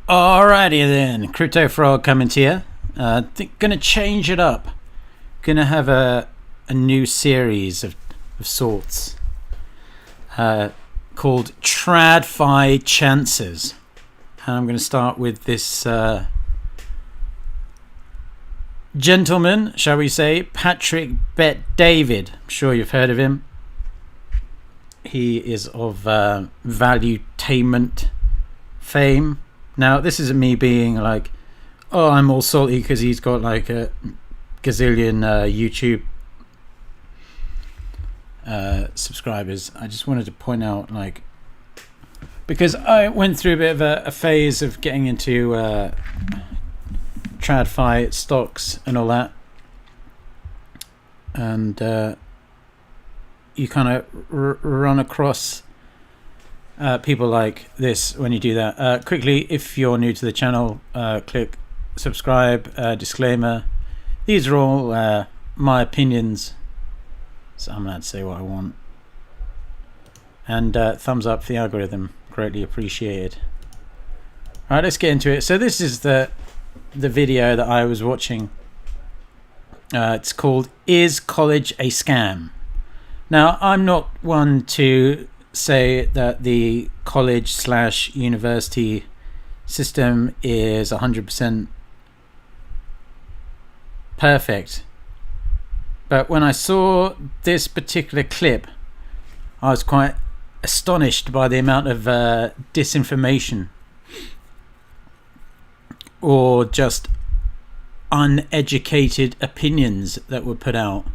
Alrighty then, Crypto Frog coming to you. Gonna change it up. Gonna have a new series of sorts called TradFi Chances. And I'm gonna start with this gentleman, shall we say, Patrick Bet David. I'm sure you've heard of him. He is of Valuetainment fame. Now, this isn't me being like, oh, I'm all salty because he's got like a gazillion YouTube subscribers. I just wanted to point out, like, because I went through a bit of a phase of getting into TradFi stocks and all that, and you kind of run across people like this when you do that. Quickly, if you're new to the channel, click subscribe. Disclaimer, these are all my opinions, so I'm allowed to say what I want. And thumbs up for the algorithm, greatly appreciated. Alright, let's get into it. So this is the video that I was watching. It's called "Is College a Scam?" Now, I'm not one to say that the college/university system is 100% perfect, but when I saw this particular clip, I was quite astonished by the amount of disinformation or just uneducated opinions that were put out.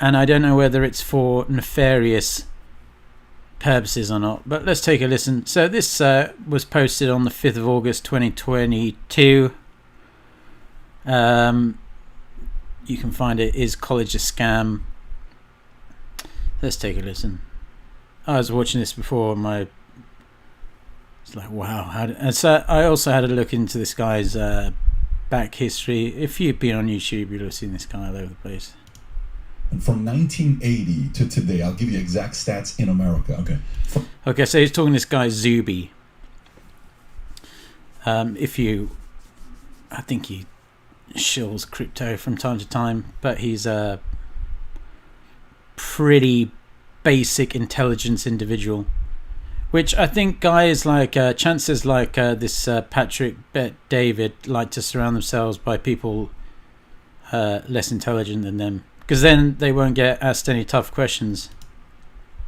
And I don't know whether it's for nefarious purposes or not, but let's take a listen. So this was posted on the 5th of August 2022. You can find it, "Is College a Scam?" Let's take a listen. I was watching this before, it's like, wow. And so I also had a look into this guy's back history. If you've been on YouTube, you'll have seen this guy all over the place. From 1980 to today, I'll give you exact stats in America. Okay, so he's talking to this guy Zuby. I think he shills crypto from time to time, but he's a pretty basic intelligence individual, which I think guys like chances like this Patrick Bet David like to surround themselves by people less intelligent than them, because then they won't get asked any tough questions.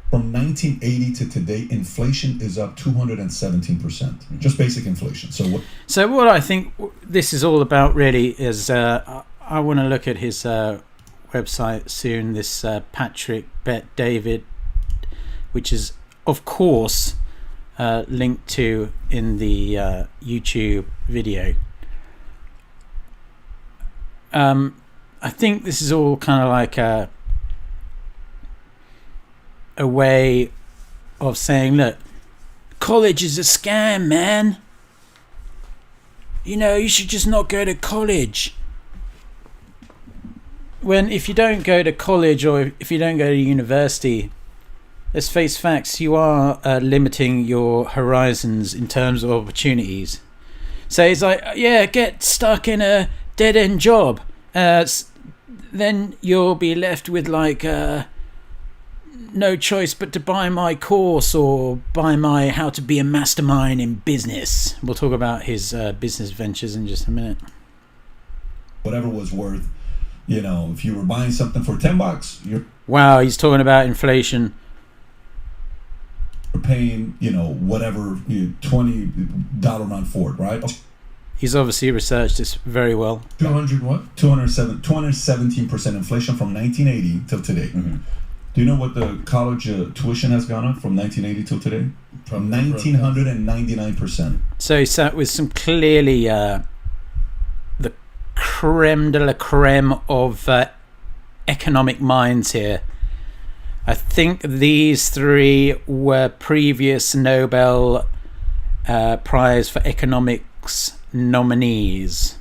From 1980 to today, inflation is up 217%. Just basic inflation. So what I think this is all about really is I want to look at his website soon, this Patrick Bet David, which is of course linked to in the YouTube video. I think this is all kind of like a way of saying, look, college is a scam, man. You know, you should just not go to college. When if you don't go to college, or if you don't go to university, let's face facts, you are limiting your horizons in terms of opportunities. So it's like, yeah, get stuck in a dead-end job. Then you'll be left with like no choice but to buy my course or buy my How to Be a Mastermind in Business. We'll talk about his business ventures in just a minute. Whatever was worth, you know, if you were buying something for $10, you're he's talking about inflation. You're paying, you know, whatever, $20 amount for it, right? He's obviously researched this very well. 217% inflation from 1980 till today. Mm-hmm. Do you know what the college tuition has gone up from 1980 till today? From 1999%. So he sat with some clearly the creme de la creme of economic minds here. I think these three were previous Nobel Prize for Economics nominees.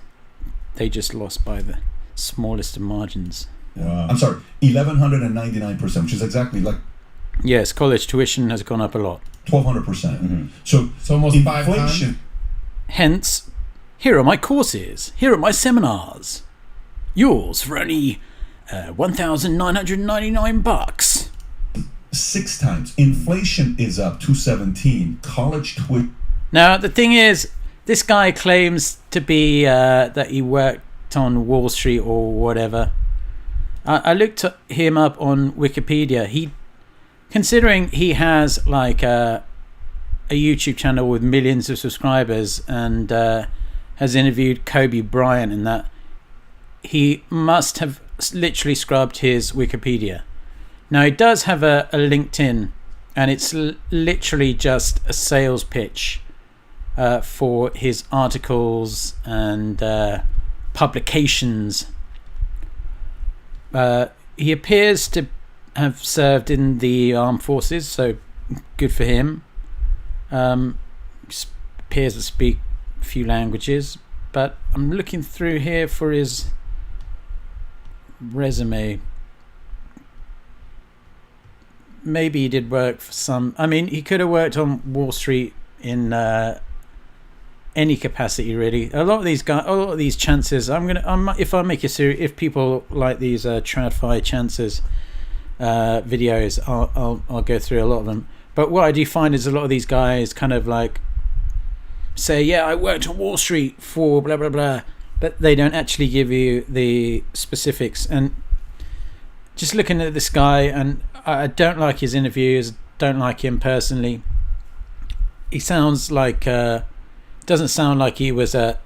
They just lost by the smallest of margins. Wow. I'm sorry, 1,199%, which is exactly like... Yes, college tuition has gone up a lot. 1,200%. Mm-hmm. So it's almost 5 times. Hence, here are my courses. Here are my seminars. Yours for only $1,999. 6 times. Inflation is up 217. College twit. Now, the thing is, this guy claims to be that he worked on Wall Street or whatever. I looked him up on Wikipedia. Considering he has like a YouTube channel with millions of subscribers and has interviewed Kobe Bryant and that, he must have literally scrubbed his Wikipedia. Now, he does have a LinkedIn, and it's literally just a sales pitch for his articles and publications. He appears to have served in the armed forces, so good for him. Appears to speak a few languages, but I'm looking through here for his resume. Maybe he did work for some. I mean, he could have worked on Wall Street in any capacity, really. A lot of these guys, a lot of these chances. If I make a series, if people like these TradFi chances videos, I'll go through a lot of them. But what I do find is a lot of these guys kind of like say, yeah, I worked on Wall Street for blah blah blah, but they don't actually give you the specifics. And just looking at this guy, and I don't like his interviews, don't like him personally. He sounds like doesn't sound like he was a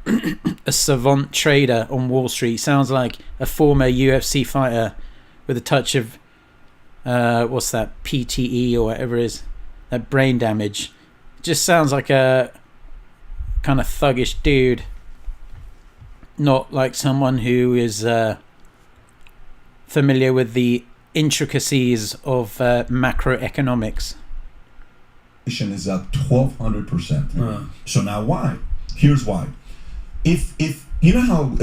savant trader on Wall Street. He sounds like a former UFC fighter with a touch of what's that, PTE or whatever it is, that brain damage. Just sounds like a kind of thuggish dude, not like someone who is familiar with the intricacies of macroeconomics. Is up 1,200%. So now why? Here's why. If you know how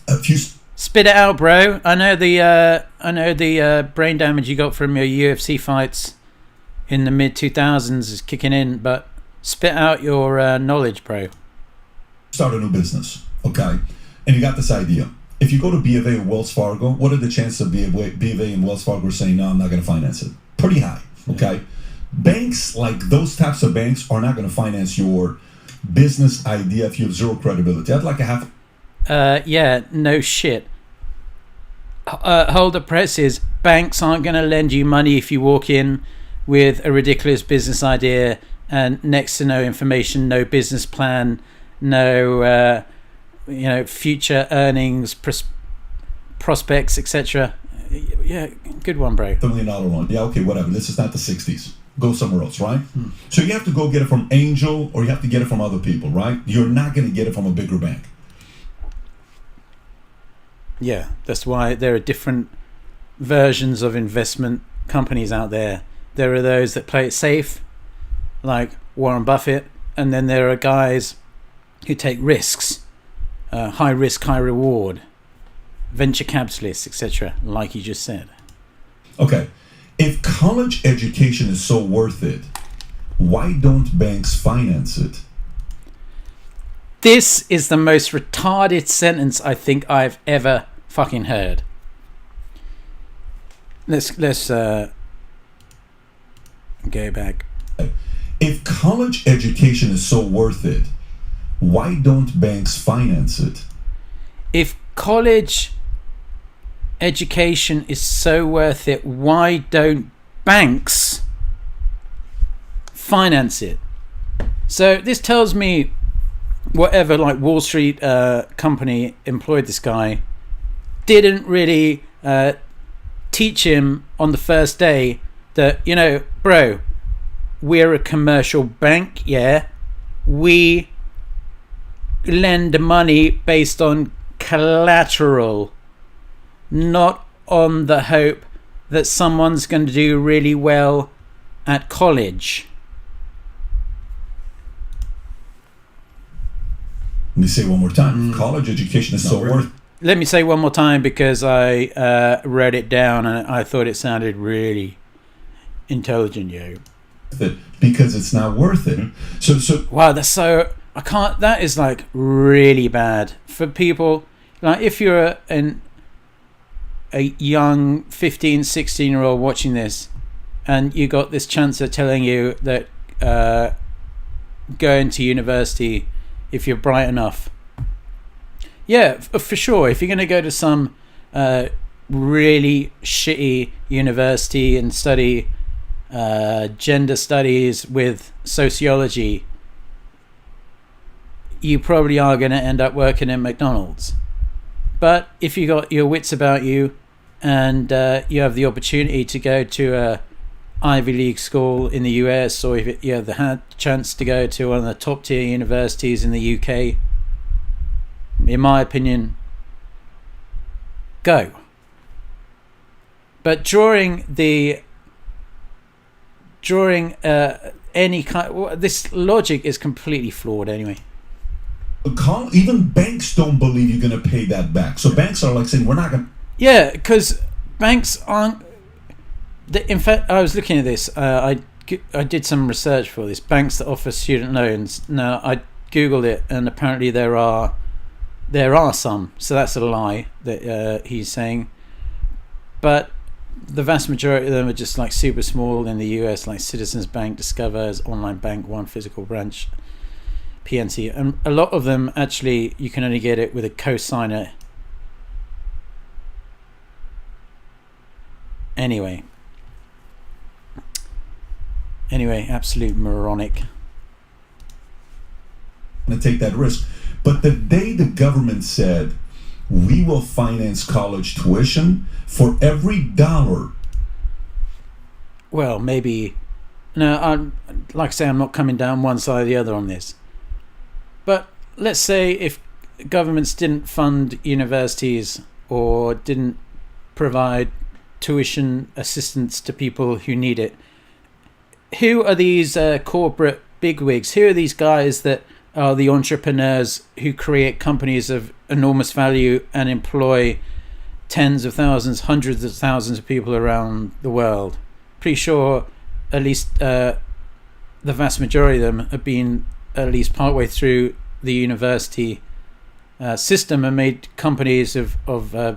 a few spit it out, bro. I know the brain damage you got from your UFC fights in the mid 2000s is kicking in, but spit out your knowledge, bro. Start a new business, okay? And you got this idea. If you go to B of A or Wells Fargo, what are the chances of B of A and Wells Fargo saying, no, I'm not going to finance it? Pretty high, okay? Banks, like those types of banks, are not going to finance your business idea if you have zero credibility. I'd like to have... yeah, no shit. Hold the presses. Banks aren't going to lend you money if you walk in with a ridiculous business idea and next to no information, no business plan, no future earnings, prospects, etc. Yeah, good one, bro. $1 million one. Yeah, okay, whatever. This is not the 60s. Go somewhere else, right? So you have to go get it from Angel, or you have to get it from other people, right? You're not going to get it from a bigger bank. Yeah, that's why there are different versions of investment companies out there. There are those that play it safe, like Warren Buffett, and then there are guys who take risks, high risk, high reward, venture capitalists, etc., like you just said. Okay, if college education is so worth it, why don't banks finance it? This is the most retarded sentence I think I've ever fucking heard. Let's go back. If college education is so worth it, why don't banks finance it? If college education is so worth it, why don't banks finance it? So this tells me whatever like Wall Street company employed this guy didn't really teach him on the first day that, bro, we're a commercial bank, yeah, we lend money based on collateral, not on the hope that someone's going to do really well at college. Let me say one more time. College education is so worth. Let me say one more time because I wrote it down and I thought it sounded really intelligent, yo. it because it's not worth it. So wow, that's so I can't. That is like really bad for people. Like if you're a young 15, 16-year-old watching this, and you got this chancellor telling you that going to university if you're bright enough. Yeah, for sure. If you're going to go to some really shitty university and study gender studies with sociology, you probably are going to end up working at McDonald's. But if you got your wits about you and you have the opportunity to go to a Ivy League school in the US, or if you have the chance to go to one of the top tier universities in the UK, in my opinion, go. But drawing any kind, this logic is completely flawed anyway. Even banks don't believe you're going to pay that back. So banks are like saying, we're not going to. Yeah, because banks aren't. In fact, I was looking at this. I did some research for this. Banks that offer student loans. Now, I Googled it, and apparently there are some. So that's a lie that he's saying. But the vast majority of them are just like super small in the US, like Citizens Bank, Discover's online bank, one physical branch, PNC, and a lot of them actually you can only get it with a co-signer. Anyway, absolute moronic. To take that risk. But the day the government said we will finance college tuition for every dollar. Well, maybe. No, like I say, I'm not coming down one side or the other on this. But let's say if governments didn't fund universities or didn't provide tuition assistance to people who need it, who are these corporate bigwigs? Who are these guys that are the entrepreneurs who create companies of enormous value and employ tens of thousands, hundreds of thousands of people around the world? Pretty sure at least the vast majority of them have been at least partway through the university system and made companies of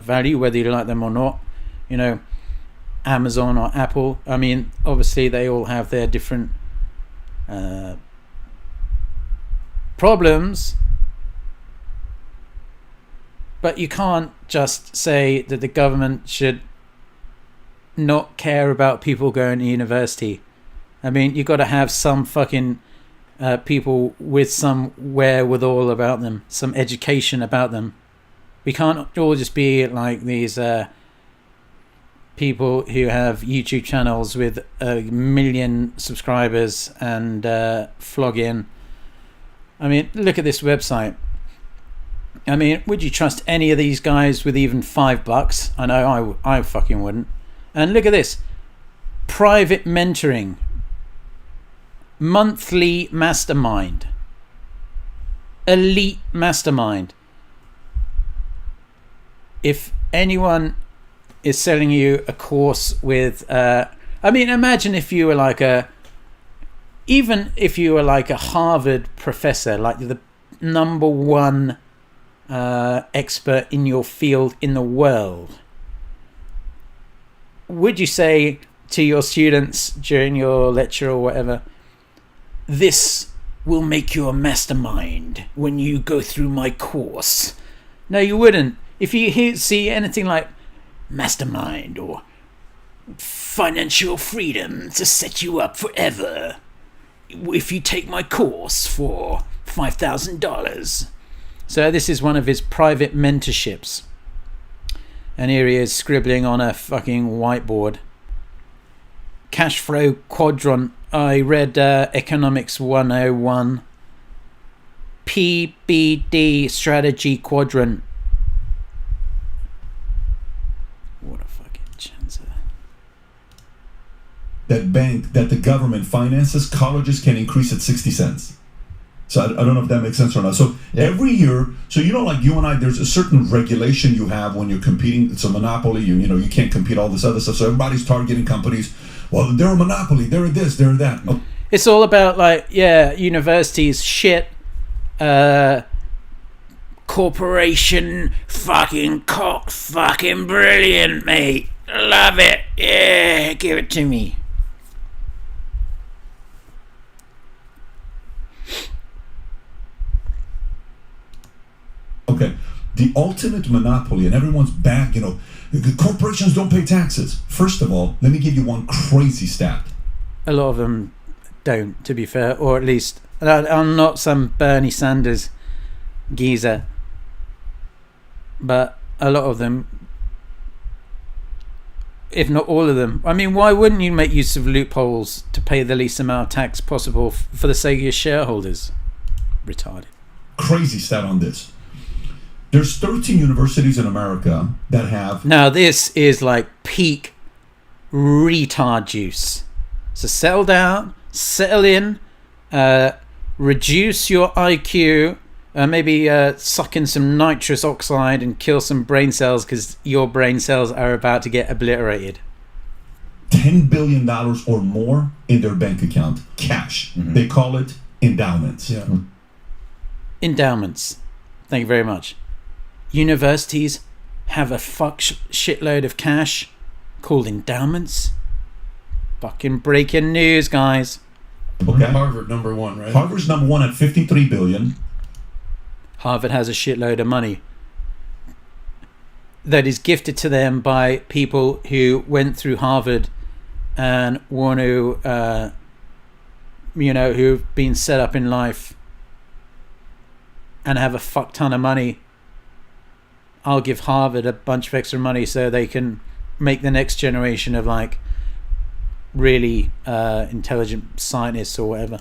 value, whether you like them or not. You know, Amazon or Apple. I mean, obviously they all have their different problems, but you can't just say that the government should not care about people going to university. I mean, you got to have some fucking people with some wherewithal about them, some education about them. We can't all just be like these people who have YouTube channels with 1 million subscribers and flog in. I mean, look at this website. I mean, would you trust any of these guys with even $5? I know I fucking wouldn't. And look at this. Private mentoring. Monthly mastermind. Elite mastermind. If anyone is selling you a course with... I mean, imagine if you were like even if you were like a Harvard professor, like the number one expert in your field in the world, would you say to your students during your lecture or whatever, this will make you a mastermind when you go through my course? No, you wouldn't. If you see anything like mastermind or financial freedom to set you up forever if you take my course for $5,000. So this is one of his private mentorships. And here he is scribbling on a fucking whiteboard. Cash flow quadrant. I read Economics 101. PBD strategy quadrant. What a fucking chance. That bank that the government finances, colleges can increase at 60 cents. So I don't know if that makes sense or not. So every year, so you know, like you and I, there's a certain regulation you have when you're competing. It's a monopoly. You know, you can't compete all this other stuff. So everybody's targeting companies well, they're a monopoly, they're a this, they're a that. Oh, It's all about like, yeah, universities, shit, corporation, fucking cock, fucking brilliant, mate. Love it. Yeah, give it to me. okay, the ultimate monopoly, and everyone's back, corporations don't pay taxes. First of all, let me give you one crazy stat. A lot of them don't, to be fair, or at least I'm not some Bernie Sanders geezer, but a lot of them, if not all of them. I mean, why wouldn't you make use of loopholes to pay the least amount of tax possible for the sake of your shareholders? Retarded. Crazy stat on this. There's 13 universities in America that have... Now this is like peak retard juice. So settle down, settle in, reduce your IQ, maybe suck in some nitrous oxide and kill some brain cells, because your brain cells are about to get obliterated. $10 billion or more in their bank account, cash. Mm-hmm. They call it endowments. Yeah. Endowments. Thank you very much. Universities have a shitload of cash called endowments. Fucking breaking news, guys. Okay. Harvard number one, right? Harvard's number one at $53 billion. Harvard has a shitload of money that is gifted to them by people who went through Harvard and want to, who've been set up in life and have a fuck ton of money. I'll give Harvard a bunch of extra money so they can make the next generation of like really intelligent scientists or whatever.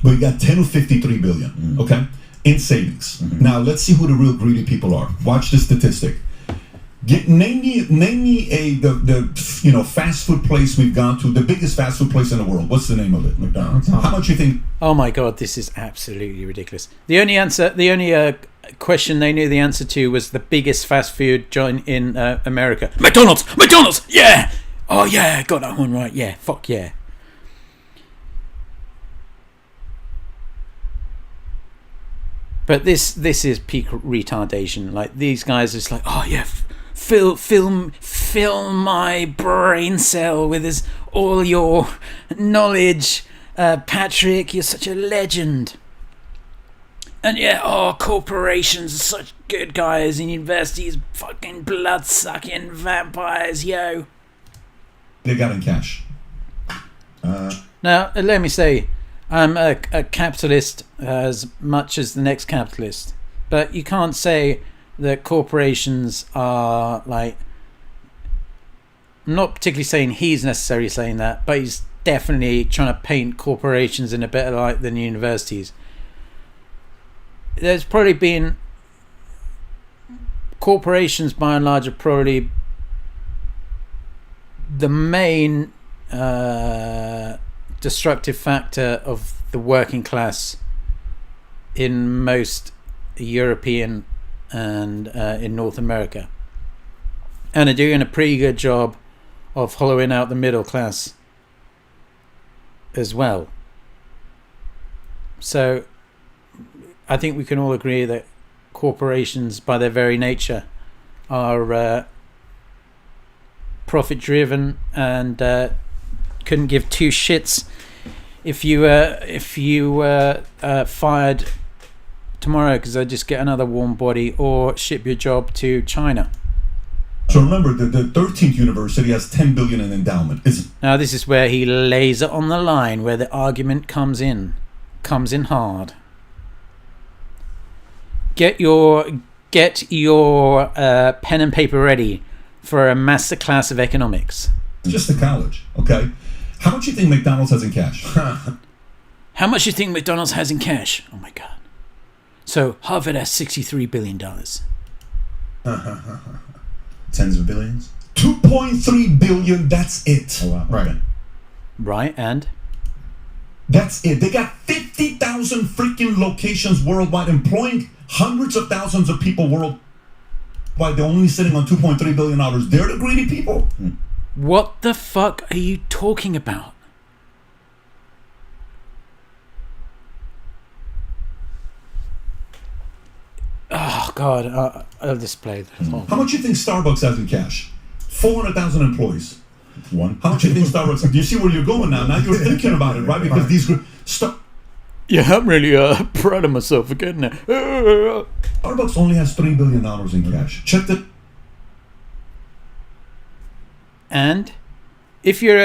But you got 10 or 53 billion, mm-hmm. okay, in savings. Mm-hmm. Now let's see who the real greedy people are. Watch the statistic. Name me the fast food place we've gone to, the biggest fast food place in the world. What's the name of it? McDonald's. How much you think? Oh my god, this is absolutely ridiculous. The only question they knew the answer to was the biggest fast food joint in America. McDonald's. Yeah. Oh yeah, got that one right. Yeah, fuck yeah. But this is peak retardation. Like these guys are just like, oh yeah, fill my brain cell with all your knowledge, Patrick. You're such a legend. And yeah, corporations are such good guys, and universities fucking blood-sucking vampires, yo. They got in cash. Now, let me say, I'm a capitalist as much as the next capitalist, but you can't say that corporations are like... I'm not particularly saying he's necessarily saying that, but he's definitely trying to paint corporations in a better light than universities. There's probably been... Corporations, by and large, are probably the main destructive factor of the working class in most European and in North America, and are doing a pretty good job of hollowing out the middle class as well. So I think we can all agree that corporations, by their very nature, are profit driven and couldn't give two shits if you fired tomorrow because I just get another warm body or ship your job to China. So remember, the 13th university has $10 billion in endowment. Now this is where he lays it on the line, where the argument comes in hard. Get your pen and paper ready for a masterclass of economics. Just a college, okay? How much do you think McDonald's has in cash? How much do you think McDonald's has in cash? Oh my god. So Harvard has $63 billion. Tens of billions? 2.3 billion, that's it. Oh wow. Right. Right, and? That's it. They got 50,000 freaking locations worldwide, employing hundreds of thousands of people worldwide. They're only sitting on $2.3 billion. They're the greedy people. What the fuck are you talking about? Oh God, I'll display this. How much do you think Starbucks has in cash? 400,000 employees. One. How much do you think Starbucks? Do you see where you're going now? Now you're thinking about it, right? Because these yeah, I'm really proud of myself again now. Starbucks only has $3 billion in cash. Check the. And if you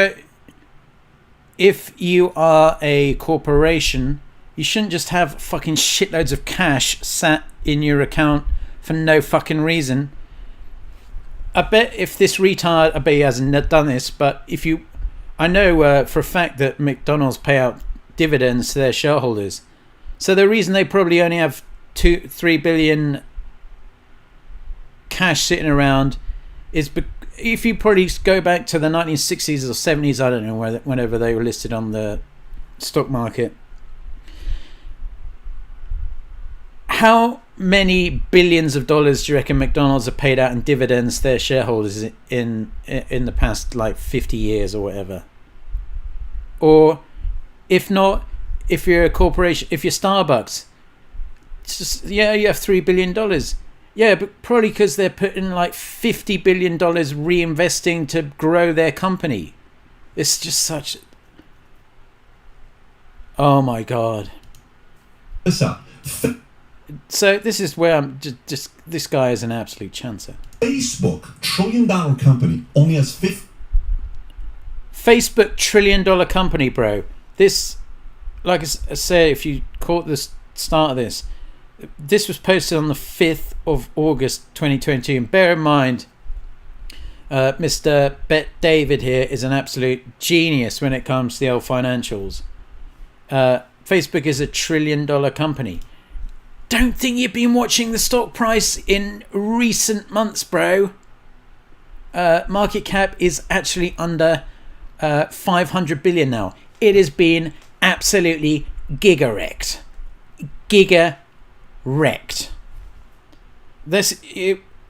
are a corporation, you shouldn't just have fucking shitloads of cash sat in your account for no fucking reason. I bet if this retard, I bet he hasn't done this, but I know for a fact that McDonald's pay out dividends to their shareholders. So the reason they probably only have 2-3 billion cash sitting around is if you probably go back to the 1960s or 70s, I don't know, whenever they were listed on the stock market. How many billions of dollars do you reckon McDonald's have paid out in dividends to their shareholders in the past like 50 years or whatever? Or if not, if you're a corporation, if you're Starbucks, it's just, yeah, you have $3 billion. Yeah, but probably because they're putting like $50 billion reinvesting to grow their company. It's just such. Oh my God. So this is where I'm just this guy is an absolute chancer. Facebook, $1 trillion company, only has Facebook $1 trillion company, bro. This, like I say, if you caught the start of this was posted on the 5th of August 2022. And bear in mind, Mr. Bet David here is an absolute genius when it comes to the old financials. Facebook is $1 trillion company. Don't think you've been watching the stock price in recent months, bro. Market cap is actually under 500 billion now. It has been absolutely giga-wrecked. Giga-wrecked. This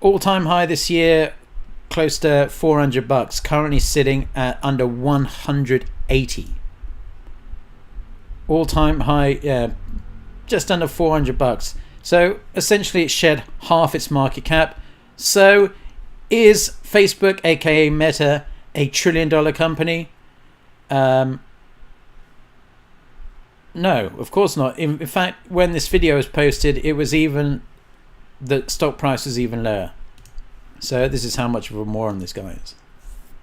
all-time high this year, close to $400. Currently sitting at under 180. All-time high, just under $400. So essentially it shed half its market cap. So is Facebook, aka Meta, a $1 trillion company? No, of course not. In fact, when this video was posted, the stock price was even lower. So this is how much of a moron this guy is.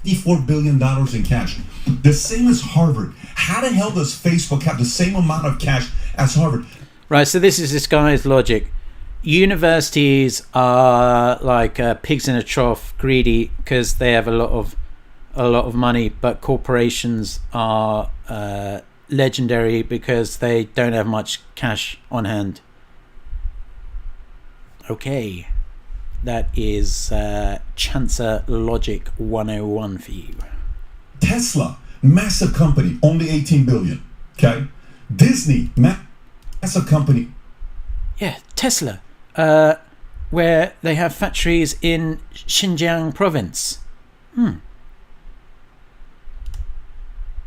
$54 billion in cash. The same as Harvard. How the hell does Facebook have the same amount of cash as Harvard? Right, so this is this guy's logic. Universities are like pigs in a trough, greedy because they have a lot of money, but corporations are legendary because they don't have much cash on hand. Okay, that is Chancer Logic 101 for you. Tesla, massive company, only 18 billion. Okay, Disney, massive company. Yeah, Tesla, where they have factories in Xinjiang province.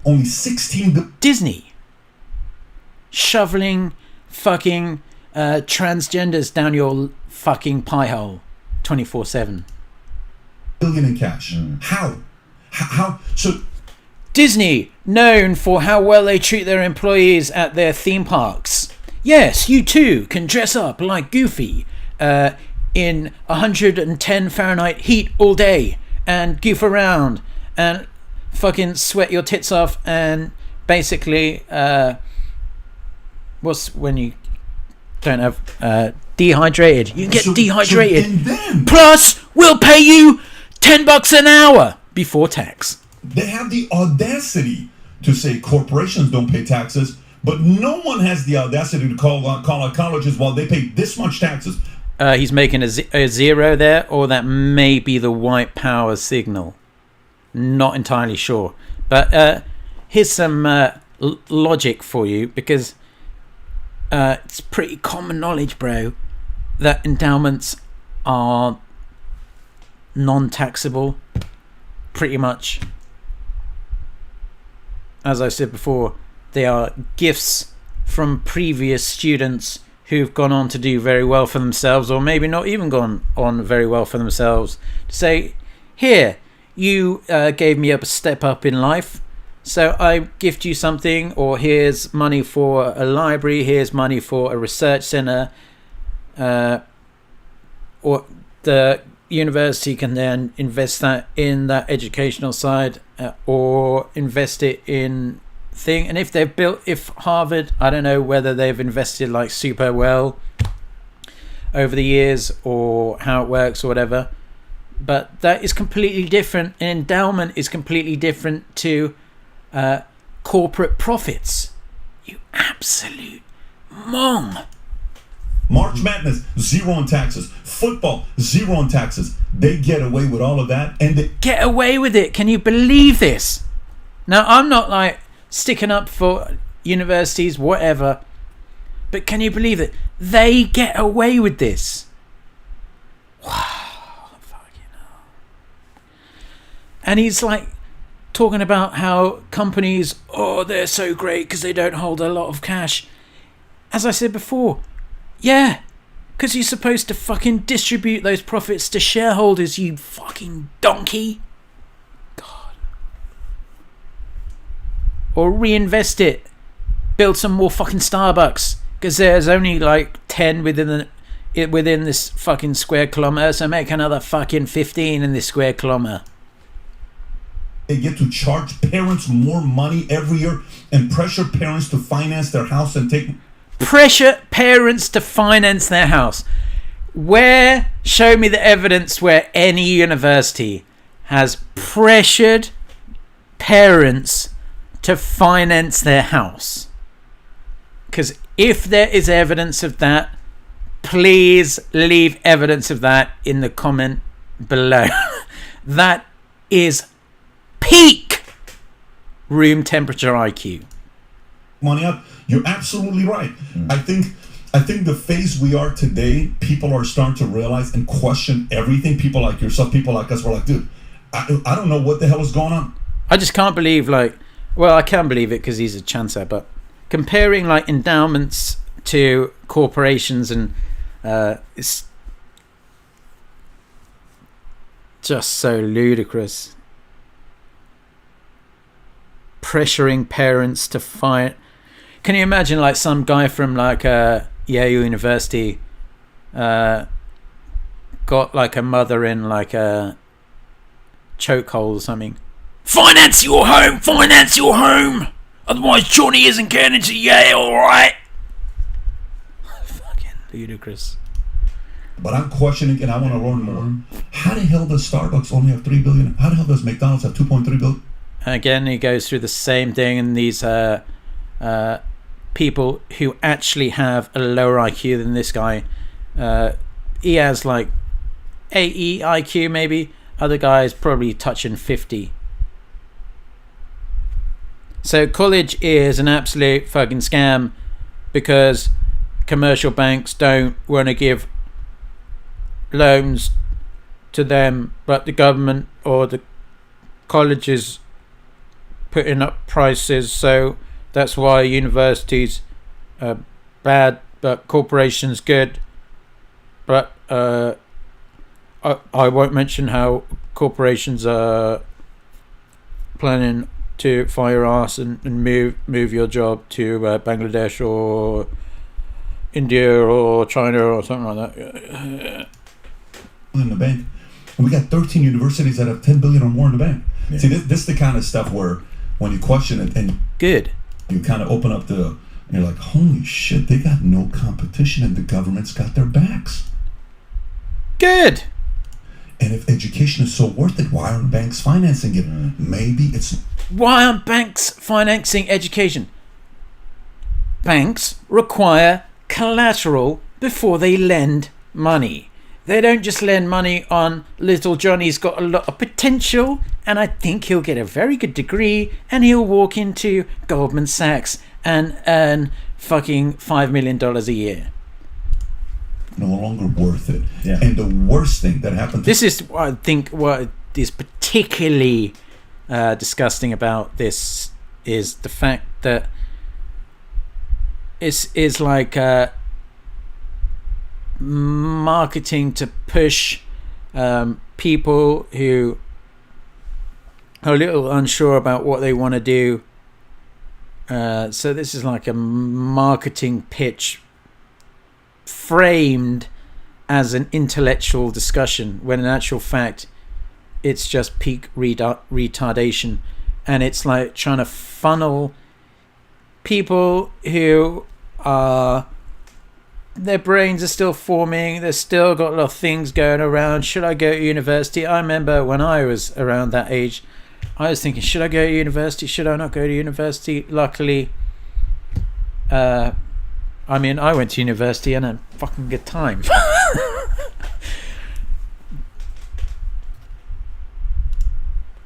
Only 16 billion. Disney, shoveling fucking transgenders down your fucking pie hole 24/7. Billion in cash. How? So Disney, known for how well they treat their employees at their theme parks. Yes, you too can dress up like Goofy in 110 Fahrenheit heat all day and goof around and fucking sweat your tits off and basically what's when you don't have dehydrated. You can get dehydrated. Plus, we'll pay you $10 an hour before tax. They have the audacity to say corporations don't pay taxes, but no one has the audacity to call out colleges while they pay this much taxes. He's making a zero there, or that may be the white power signal. Not entirely sure. But here's some logic for you, because it's pretty common knowledge, bro, that endowments are non-taxable. pretty much, as I said before, they are gifts from previous students who've gone on to do very well for themselves, or maybe not even gone on very well for themselves, to say, here, you gave me a step up in life, so I gift you something, or here's money for a library, here's money for a research centre, or the university can then invest that in that educational side, or invest it in thing. And if Harvard, I don't know whether they've invested like super well over the years or how it works or whatever, but that is completely different. An endowment is completely different to corporate profits. You absolute mong. March Madness, 0 on taxes. Football, 0 on taxes. They get away with all of that, and they get away with it. Can you believe this? Now, I'm not like sticking up for universities, whatever, but can you believe it? They get away with this. Wow, fucking hell. And he's like talking about how companies, they're so great because they don't hold a lot of cash. As I said before, yeah, because you're supposed to fucking distribute those profits to shareholders, you fucking donkey. God. Or reinvest it. Build some more fucking Starbucks, because there's only like 10 within this fucking square kilometre, so make another fucking 15 in this square kilometre. They get to charge parents more money every year and pressure parents to finance their house and take... Pressure parents to finance their house. Show me the evidence where any university has pressured parents to finance their house. Because if there is evidence of that, please leave evidence of that in the comment below. That is peak room temperature IQ. Money up. You're absolutely right. I think the phase we are today, people are starting to realize and question everything. People like yourself, people like us, were like, dude, I don't know what the hell is going on. I just can't believe, I can believe it because he's a chancer, but comparing like endowments to corporations and it's just so ludicrous. Pressuring parents to fight. Can you imagine like some guy from like Yale University got like a mother in like a chokehold or something? Finance your home! Otherwise Johnny isn't getting into Yale, alright? Fucking ludicrous. But I'm questioning, and I want to learn more. How the hell does Starbucks only have $3 billion? How the hell does McDonald's have $2.3 billion? And again, he goes through the same thing, and these people who actually have a lower IQ than this guy. He has like 80 IQ maybe. Other guys probably touching 50. So college is an absolute fucking scam because commercial banks don't want to give loans to them, but the government or the colleges putting up prices, so that's why universities are bad but corporations good. But I won't mention how corporations are planning to fire your ass and move your job to Bangladesh or India or China or something like that. In the bank, and we got 13 universities that have 10 billion or more in the bank. Yeah. See, this is the kind of stuff where when you question it and good, you kind of open up and you're like, holy shit, they got no competition and the government's got their backs. Good. And if education is so worth it, why aren't banks financing it? Maybe it's... Why aren't banks financing education? Banks require collateral before they lend money. They don't just lend money on little Johnny's got a lot of potential and I think he'll get a very good degree and he'll walk into Goldman Sachs and earn fucking $5 million a year. No longer worth it. Yeah. And the worst thing that happened... This is what I think is particularly disgusting about this is the fact that it's like marketing to push people who are a little unsure about what they want to do. So this is like a marketing pitch framed as an intellectual discussion, when in actual fact it's just peak retardation, and it's like trying to funnel people who are, their brains are still forming, they've still got a lot of things going around. Should I go to university? I remember when I was around that age, I was thinking, should I go to university? Should I not go to university? Luckily, I went to university and had a fucking good time.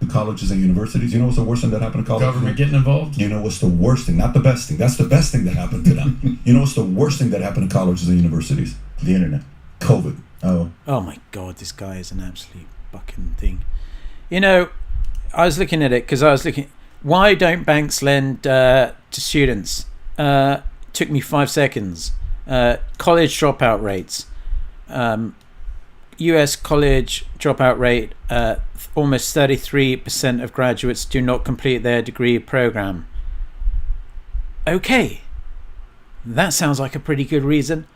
Colleges and universities. You know what's the worst thing that happened to colleges? Government getting involved? You know what's the worst thing? Not the best thing. That's the best thing that happened to them. You know what's the worst thing that happened to colleges and universities? The internet. COVID. Oh my God, this guy is an absolute fucking thing. You know, I was looking at it because I was looking, why don't banks lend to students? Took me 5 seconds. College dropout rates. US college dropout rate, almost 33% of graduates do not complete their degree program. Okay, that sounds like a pretty good reason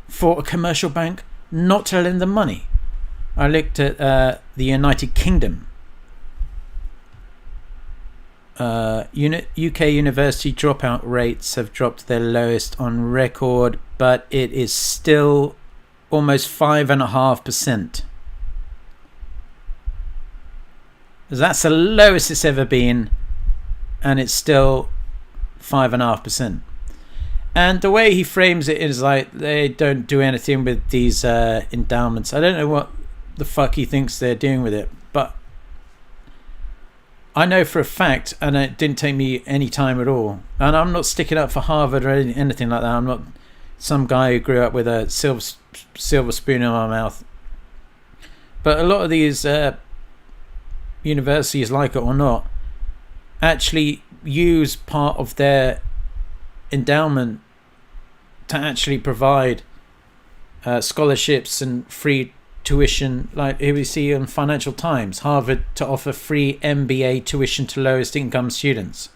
for a commercial bank not to lend them money. I looked at the United Kingdom. UK university dropout rates have dropped to their lowest on record, but it is still almost 5.5%. That's the lowest it's ever been, and it's still 5.5%. And the way he frames it is like they don't do anything with these endowments. I don't know what the fuck he thinks they're doing with it, but I know for a fact, and it didn't take me any time at all, and I'm not sticking up for Harvard or anything like that. I'm not some guy who grew up with a silver spoon in my mouth. But a lot of these universities, like it or not, actually use part of their endowment to actually provide scholarships and free tuition. Like here we see on Financial Times, Harvard to offer free MBA tuition to lowest income students.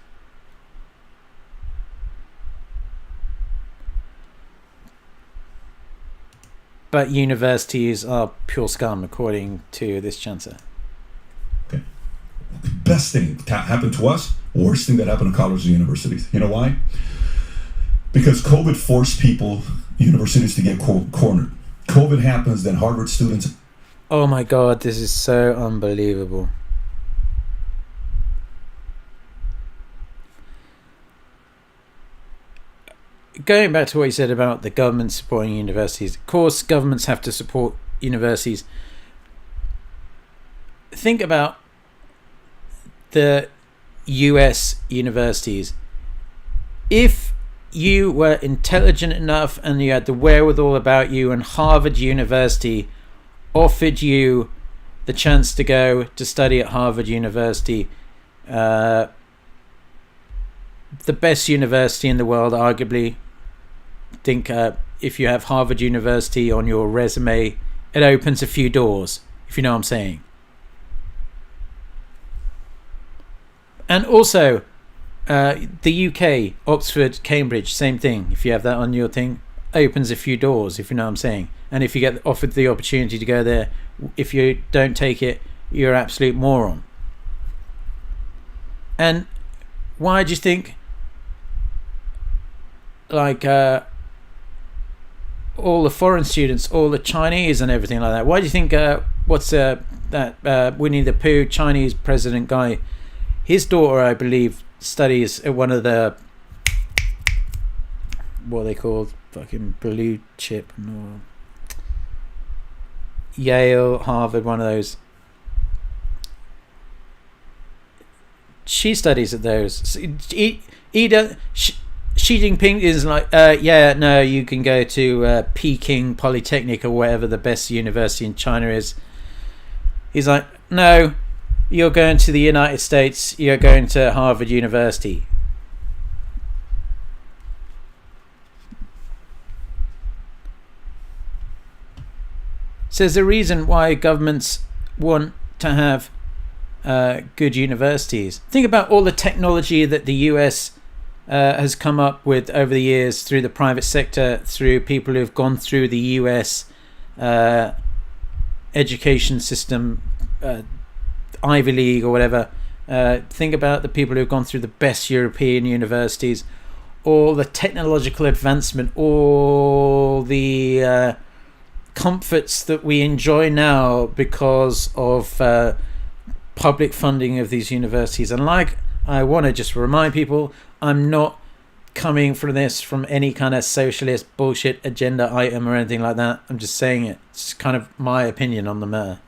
But universities are pure scum, according to this chancellor. Okay. Best thing that happened to us, worst thing that happened to colleges and universities. You know why? Because COVID forced people, universities, to get cornered. COVID happens, then Harvard students... Oh my God, this is so unbelievable. Going back to what you said about the government supporting universities, of course governments have to support universities. Think about the US universities. If you were intelligent enough and you had the wherewithal about you, and Harvard University offered you the chance to go to study at Harvard University, the best university in the world, arguably. Think if you have Harvard University on your resume, it opens a few doors, if you know what I'm saying. And also the UK, Oxford, Cambridge, same thing. If you have that on your thing, opens a few doors, if you know what I'm saying. And if you get offered the opportunity to go there, if you don't take it, you're an absolute moron. And why do you think, like all the foreign students, all the Chinese and everything like that, why do you think that Winnie the Pooh Chinese president guy, his daughter, I believe, studies at one of the, what are they called, fucking blue chip, no, Yale, Harvard, one of those. She studies at those. Xi Jinping is like, yeah, no, you can go to Peking Polytechnic or whatever the best university in China is. He's like, no, you're going to the United States, you're going to Harvard University. So there's a reason why governments want to have good universities. Think about all the technology that the US has come up with over the years through the private sector, through people who've gone through the US education system, Ivy League or whatever. Think about the people who've gone through the best European universities, all the technological advancement, all the comforts that we enjoy now because of public funding of these universities. And like, I want to just remind people, I'm not coming from this from any kind of socialist bullshit agenda item or anything like that. I'm just saying it. It's kind of my opinion on the matter.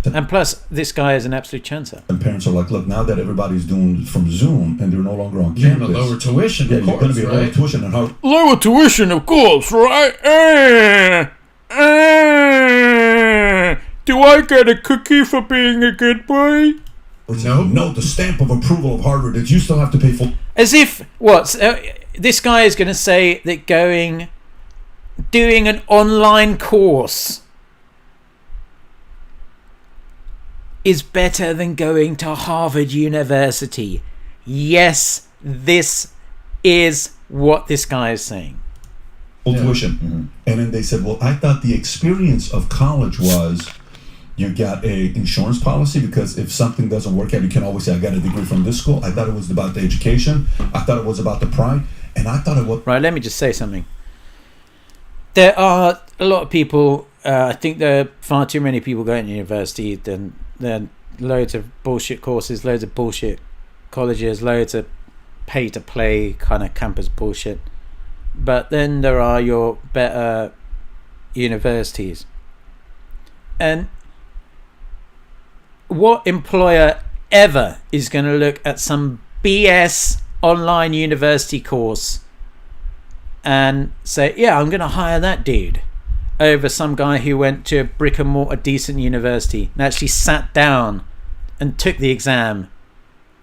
And plus, this guy is an absolute chancer. And parents are like, look, now that everybody's doing from Zoom and they're no longer on You're campus. gonna lower tuition, Yeah, of you're course, going to be right? lower tuition. And how Lower tuition, of course, right? Do I get a cookie for being a good boy? No, the stamp of approval of Harvard that you still have to pay for. As if, what? This guy is going to say that doing an online course is better than going to Harvard University. Yes, this is what this guy is saying. Tuition. Mm-hmm. And then they said, well, I thought the experience of college was you got a insurance policy because if something doesn't work out, you can always say, I got a degree from this school. I thought it was about the education. I thought it was about the pride. And I thought it was... Right, let me just say something. There are a lot of people, I think there are far too many people going to university. Then there are loads of bullshit courses, loads of bullshit colleges, loads of pay-to-play kind of campus bullshit. But then there are your better universities. And what employer ever is going to look at some BS online university course and say, yeah, I'm going to hire that dude over some guy who went to a brick and mortar decent university and actually sat down and took the exam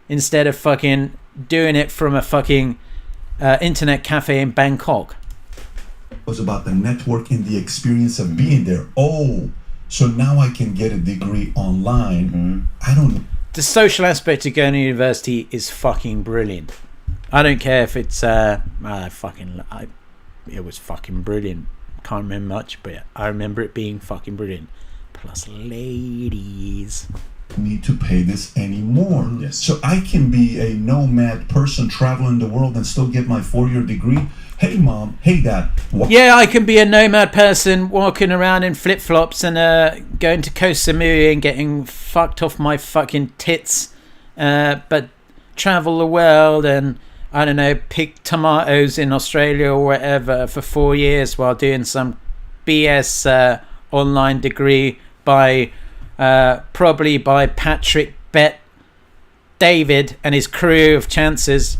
instead of fucking doing it from a fucking internet cafe in Bangkok. It was about the network and the experience of being there. Oh, so now I can get a degree online. Mm-hmm. I don't know. The social aspect of going to university is fucking brilliant. I don't care if it's it was fucking brilliant. Can't remember much, but I remember it being fucking brilliant. Plus ladies. Need to pay this anymore. Yes. So I can be a nomad person traveling the world and still get my 4-year degree. Hey mom, hey dad. Yeah, I can be a nomad person walking around in flip-flops and going to Koh Samui and getting fucked off my fucking tits, but travel the world and, I don't know, pick tomatoes in Australia or wherever for 4 years while doing some BS online degree by probably by Patrick Bet David and his crew of chancers,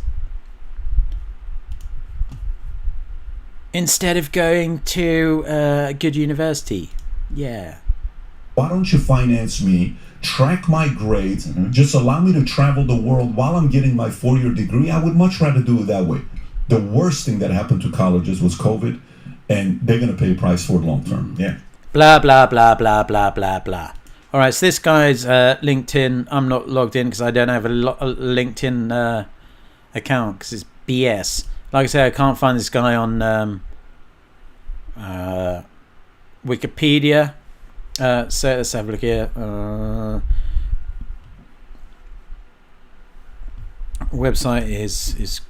instead of going to a good university. Yeah. Why don't you finance me, track my grades, just allow me to travel the world while I'm getting my 4-year degree? I would much rather do it that way. The worst thing that happened to colleges was COVID, and they're going to pay a price for it long term. Yeah. Blah, blah, blah, blah, blah, blah, blah. All right, so this guy's LinkedIn, I'm not logged in because I don't have a LinkedIn account because it's BS. Like I say, I can't find this guy on Wikipedia. So let's have a look here. Website is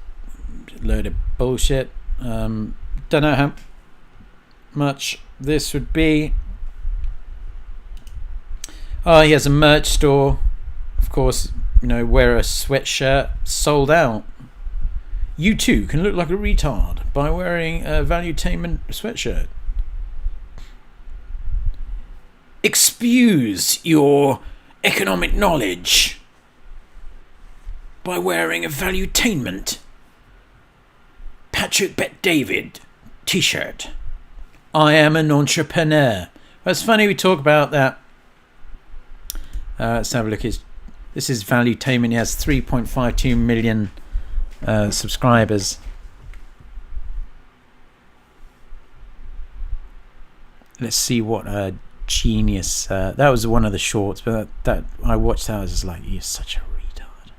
a load of bullshit. Don't know how much this would be. Oh, he has a merch store. Of course, wear a sweatshirt. Sold out. You too can look like a retard by wearing a Valuetainment sweatshirt. Excuse your economic knowledge by wearing a Valuetainment Patrick Bet David t-shirt. I am an entrepreneur. Well, it's funny we talk about that Let's have a look. This is Valuetainment. He has 3.52 million subscribers. Let's see what a genius. That was one of the shorts, but that I watched that. I was just like, you're such a retard.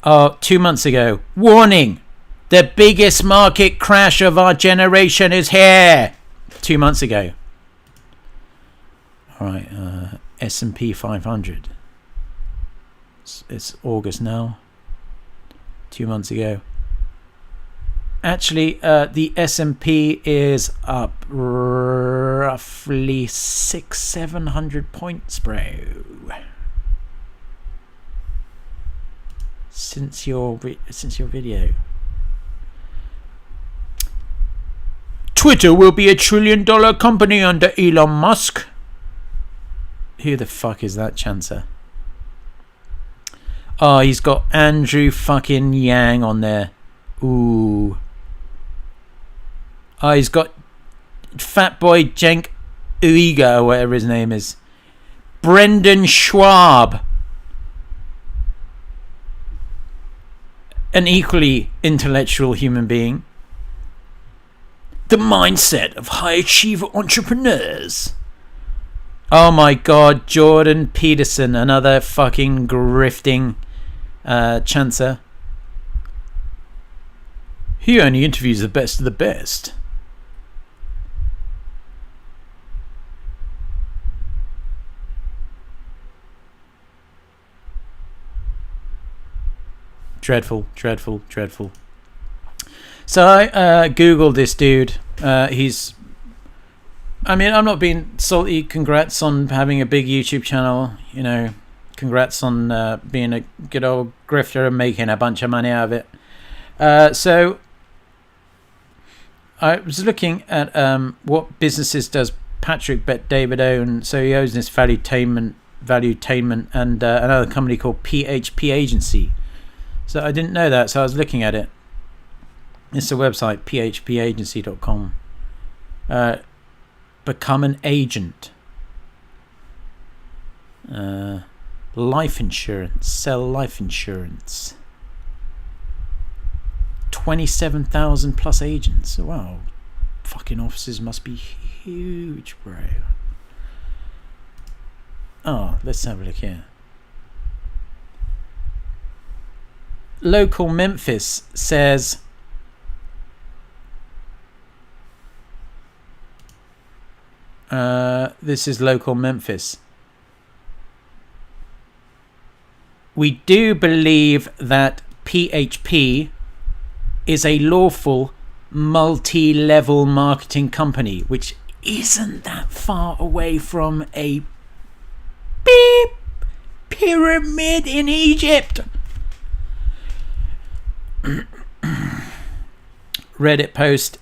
Oh, 2 months ago. Warning! The biggest market crash of our generation is here. 2 months ago. All right. S&P 500. It's August now. 2 months ago. Actually, the S&P is up roughly 600-700 points, bro. Since your video. Twitter will be $1 trillion company under Elon Musk. Who the fuck is that chancer? Oh, he's got Andrew fucking Yang on there. Ooh. Oh, he's got Fatboy Cenk Uygur, or whatever his name is. Brendan Schwab. An equally intellectual human being. The mindset of high achiever entrepreneurs. Oh my god, Jordan Peterson, another fucking grifting chancer. He only interviews the best of the best. Dreadful, dreadful, dreadful. So I googled this dude. I'm not being salty. Congrats on having a big YouTube channel. You know, congrats on being a good old grifter and making a bunch of money out of it. So I was looking at what businesses does Patrick Bet David own. So he owns this Valuetainment and another company called PHP Agency. So I didn't know that, so I was looking at it. It's a website, phpagency.com. Become an agent. Life insurance. Sell life insurance. 27,000 plus agents. Wow. Fucking offices must be huge, bro. Oh, let's have a look here. Local Memphis says this is local Memphis. We do believe that PHP is a lawful multi-level marketing company, which isn't that far away from a beep pyramid in Egypt. Reddit post,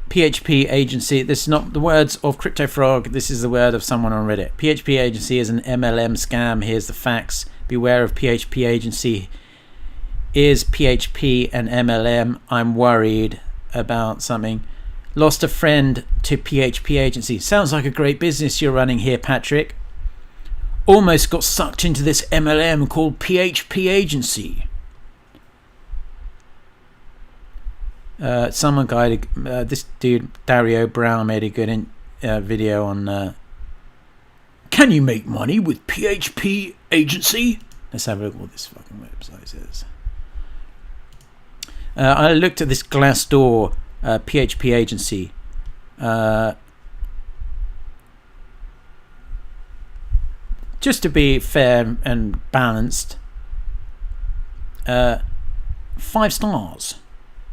PHP Agency. This is not the words of Crypto Frog. This is the word of someone on Reddit. PHP Agency is an MLM scam. Here's the facts. Beware of PHP Agency. Is PHP an MLM? I'm worried about something. Lost a friend to PHP Agency. Sounds like a great business you're running here, Patrick. Almost got sucked into this MLM called PHP Agency. Someone guided this dude Dario Brown made a good video on can you make money with PHP Agency? Let's have a look at what this fucking website says. I looked at this Glassdoor PHP Agency. Just to be fair and balanced, 5 stars.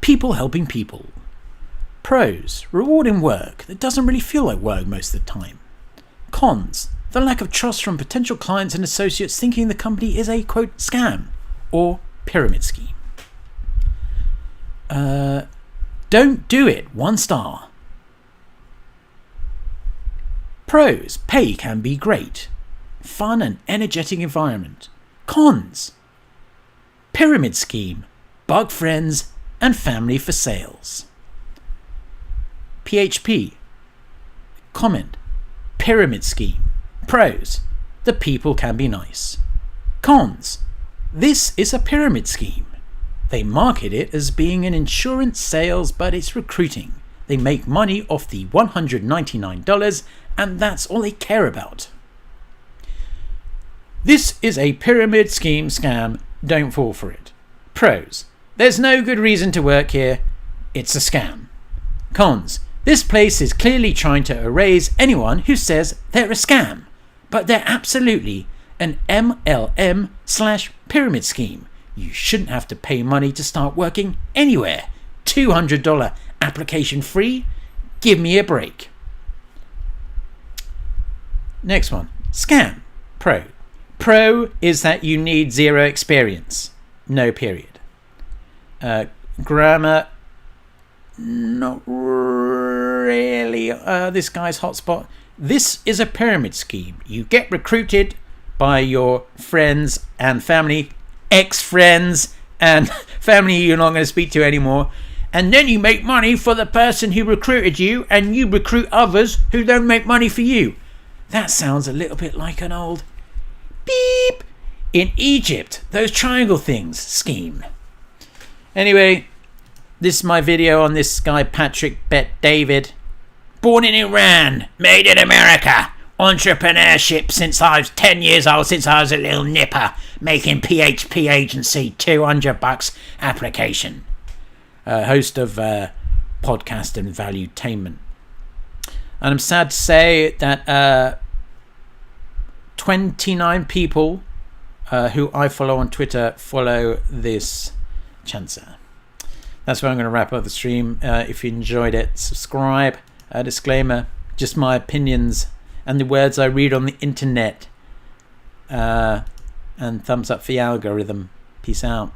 People helping people. Pros, rewarding work that doesn't really feel like work most of the time. Cons, the lack of trust from potential clients and associates thinking the company is a, quote, scam or pyramid scheme. Don't do it, 1 star. Pros, pay can be great. Fun and energetic environment. Cons, pyramid scheme, bug friends, and family for sales. PHP. Comment. Pyramid scheme. Pros. The people can be nice. Cons. This is a pyramid scheme. They market it as being an insurance sales, but it's recruiting. They make money off the $199, and that's all they care about. This is a pyramid scheme scam. Don't fall for it. Pros. There's no good reason to work here. It's a scam. Cons. This place is clearly trying to erase anyone who says they're a scam, but they're absolutely an MLM/pyramid scheme. You shouldn't have to pay money to start working anywhere. $200 application free? Give me a break. Next one. Scam. Pro. Pro is that you need zero experience. No period. Grammar. Not really this guy's hotspot. This is a pyramid scheme. You get recruited by your friends and family, ex-friends and family you're not going to speak to anymore, and then you make money for the person who recruited you, and you recruit others who don't make money for you. That sounds a little bit like an old beep in Egypt, those triangle things scheme. Anyway, this is my video on this guy Patrick Bet David. Born in Iran, made in America. Entrepreneurship since I was 10 years old, since I was a little nipper, making PHP Agency $200 application. Host of podcast and Valuetainment. And I'm sad to say that 29 people who I follow on Twitter follow this chancer. That's where I'm going to wrap up the stream. If you enjoyed it, subscribe. Disclaimer, just my opinions and the words I read on the internet. And thumbs up for the algorithm. Peace out.